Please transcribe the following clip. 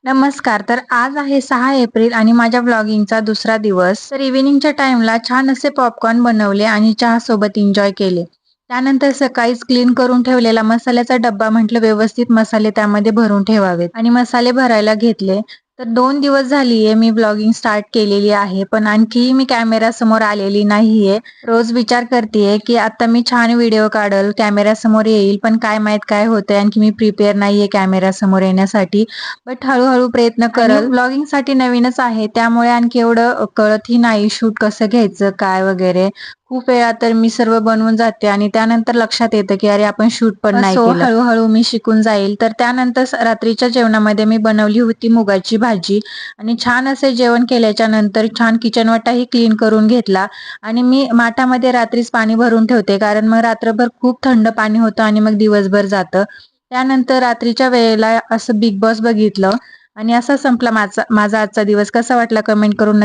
नमस्कार. तर आज आहे 6 एप्रिल आणि माझ्या व्लॉगिंगचा दुसरा दिवस. तर इव्हिनिंगच्या टाईमला छान असे पॉपकॉर्न बनवले आणि चहासोबत एन्जॉय केले. त्यानंतर सकाळीच क्लीन करून ठेवलेला मसाल्याचा डब्बा म्हटलं व्यवस्थित मसाले त्यामध्ये भरून ठेवावेत आणि मसाले भरायला घेतले. तर 2 दिवस झालीये मी व्लॉगिंग स्टार्ट केलेली आहे, पण आणखीही मी कॅमेरासमोर आलेली नाहीये. रोज विचार करतेय, की आता मी छान व्हिडिओ काढल, कॅमेरासमोर येईल, पण काय माहीत काय होतंय, आणखी मी प्रिपेअर नाहीये कॅमेरासमोर येण्यासाठी. बट हळू-हळू प्रयत्न करल. व्लॉगिंगसाठी नवीनच आहे त्यामुळे आणखी एवढं कळतही नाही शूट कसं घ्यायचं, काय वगैरे. खूप वेळा तर मी सर्व बनवून जाते आणि त्यानंतर लक्षात येतं, की अरे आपण शूट पण नाही केलं. हळू-हळू मी शिकून जाईल. तर त्यानंतर रात्रीच्या जेवणामध्ये मी बनवली होती मुगाची भाजी आणि छान असे जेवण केल्याच्या नंतर छान किचन वाटाही क्लीन करून घेतला आणि मी माठामध्ये रात्रीच पाणी भरून ठेवते, कारण मग रात्रभर खूप थंड पाणी होतं आणि मग दिवसभर जातं. त्यानंतर रात्रीच्या वेळेला असं बिग बॉस बघितलं आणि असा संपला माझा माझा आजचा दिवस. कसा वाटला कमेंट करून नक्की